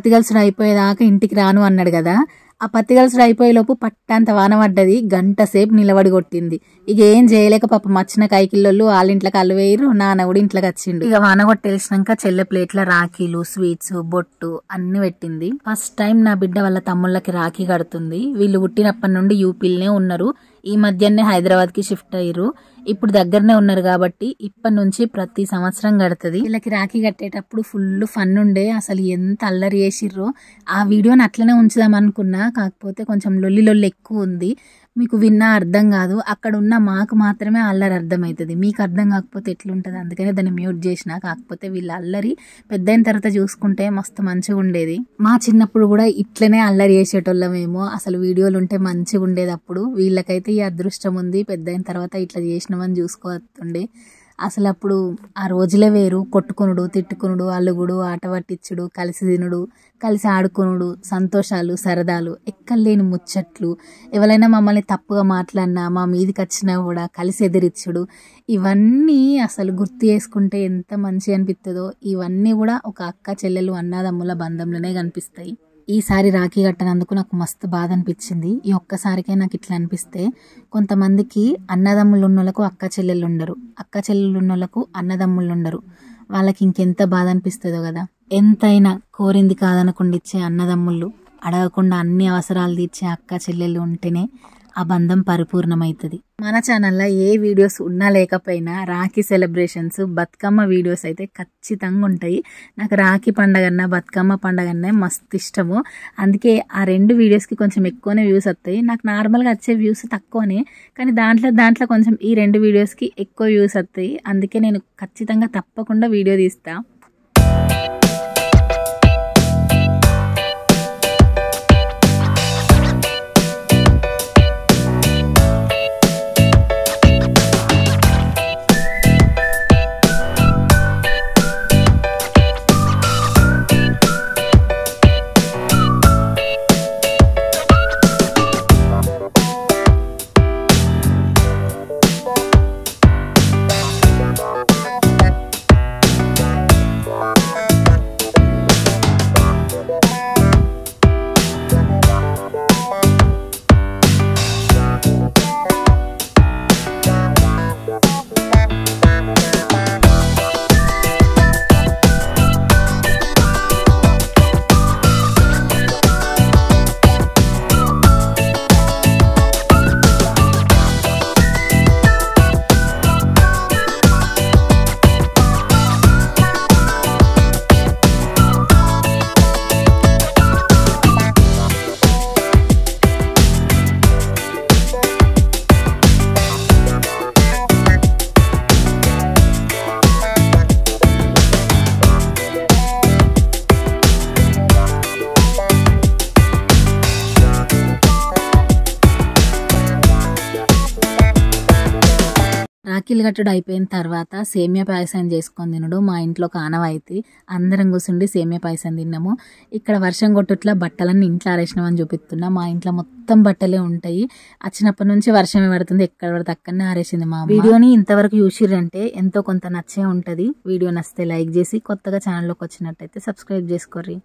పత్తిగలుసుడు అయిపోయేదాకా ఇంటికి రాను అన్నాడు కదా, ఆ పత్తిగలుసుడు అయిపోయేలోపు పట్టంత వాన పడ్డది. గంట సేపు నిలబడి కొట్టింది. ఇక ఏం చేయలేక పాపం వచ్చిన కైకిల్లోళ్ళు వాళ్ళ ఇంట్లోకి అల్లు వేయరు, నాన్న కూడా ఇంట్లోకి వచ్చిండు. ఇక వాన కొట్టేసినాక చెల్లె ప్లేట్ల రాఖీలు, స్వీట్స్, బొట్టు అన్ని పెట్టింది. ఫస్ట్ టైం నా బిడ్డ వాళ్ళ తమ్ముళ్ళకి రాఖీ కడుతుంది. వీళ్ళు పుట్టినప్పటి నుండి యూపీలోనే ఉన్నారు. ఈ మధ్యనే హైదరాబాద్కి షిఫ్ట్ అయ్యారు. ఇప్పుడు దగ్గరనే ఉన్నారు కాబట్టి ఇప్పటి నుంచి ప్రతి సంవత్సరం కడుతుంది. వీళ్ళకి రాఖీ కట్టేటప్పుడు ఫుల్ ఫన్ ఉండే, అసలు ఎంత అల్లరి చేసిర్రో. ఆ వీడియోని అట్లనే ఉంచుదాం అనుకున్నా, కాకపోతే కొంచెం లొల్లి ఎక్కువ ఉంది. మీకు విన్నా అర్థం కాదు, అక్కడ ఉన్న మాకు మాత్రమే అల్లరి అర్థమవుతుంది, మీకు అర్థం కాకపోతే ఎట్లుంటుంది. అందుకనే దాన్ని మ్యూట్ చేసిన. కాకపోతే వీళ్ళ అల్లరి పెద్దయిన తర్వాత చూసుకుంటే మస్తు మంచిగా ఉండేది. మా చిన్నప్పుడు కూడా ఇట్లనే అల్లరి చేసేటోళ్ళమేమో, అసలు వీడియోలు ఉంటే మంచిగా ఉండేది. అప్పుడు వీళ్ళకైతే ఈ అదృష్టం ఉంది, పెద్దయిన తర్వాత ఇట్లా చేసినామని చూసుకోవస్తుండే. అసలు అప్పుడు ఆ రోజులే వేరు. కొట్టుకునుడు, తిట్టుకునుడు, అలుగుడు, ఆట పట్టించుడు, కలిసి తినుడు, కలిసి ఆడుకునుడు, సంతోషాలు, సరదాలు, ఎక్కలేని ముచ్చట్లు. ఎవరైనా మమ్మల్ని తప్పుగా మాట్లాడినా, మా మీదికి వచ్చినా కూడా కలిసి ఎదిరించుడు, ఇవన్నీ అసలు గుర్తు చేసుకుంటే ఎంత మంచి అనిపిస్తుందో. ఇవన్నీ కూడా ఒక అక్క చెల్లెలు అన్నదమ్ముల బంధంలోనే కనిపిస్తాయి. ఈసారి రాఖీ కట్టనందుకు నాకు మస్తు బాధ అనిపించింది. ఈ ఒక్కసారికే నాకు ఇట్లా అనిపిస్తే, కొంతమందికి అన్నదమ్ములు ఉన్నోళ్ళకు అక్క చెల్లెళ్ళు ఉండరు, అక్క చెల్లెళ్ళు ఉన్నోళ్ళకు అన్నదమ్ముళ్ళు ఉండరు. వాళ్ళకి ఇంకెంత బాధ అనిపిస్తుందో కదా. ఎంతైనా కోరింది కాదనకుండా ఇచ్చే అన్నదమ్ముళ్ళు, అడగకుండా అన్ని అవసరాలు తీర్చే అక్క చెల్లెళ్ళు ఉంటేనే ఆ బంధం పరిపూర్ణమవుతుంది. మన ఛానల్లో ఏ వీడియోస్ ఉన్నా లేకపోయినా రాఖీ సెలబ్రేషన్స్, బతుకమ్మ వీడియోస్ అయితే ఖచ్చితంగా ఉంటాయి. నాకు రాఖీ పండగన్నా బతుకమ్మ పండగన్నా మస్తు ఇష్టము. అందుకే ఆ రెండు వీడియోస్కి కొంచెం ఎక్కువనే వ్యూస్ వస్తాయి. నాకు నార్మల్గా వచ్చే వ్యూస్ తక్కువనే, కానీ దాంట్లో కొంచెం ఈ రెండు వీడియోస్కి ఎక్కువ వ్యూస్ వస్తాయి. అందుకే నేను ఖచ్చితంగా తప్పకుండా వీడియో తీస్తా. రాఖీలు కట్టడం అయిపోయిన తర్వాత సేమియా పాయసం చేసుకొని తినడు మా ఇంట్లో ఒక ఆనవాయితీ. అందరం కూర్చుండి సేమియా పాయసం తిన్నాము. ఇక్కడ వర్షం కొట్టుట్లా బట్టలన్నీ ఇంట్లో ఆరేసినామని చూపిస్తున్నా. మా ఇంట్లో మొత్తం బట్టలే ఉంటాయి. వచ్చినప్పటి నుంచి వర్షమే పడుతుంది, ఎక్కడ పడితే అక్కడనే ఆరేసింది మా వీడియోని. ఇంతవరకు చూసిర్రంటే ఎంతో కొంత నచ్చే ఉంటుంది. వీడియో నచ్చితే లైక్ చేసి, కొత్తగా ఛానల్లోకి వచ్చినట్టయితే సబ్స్క్రైబ్ చేసుకోర్రి.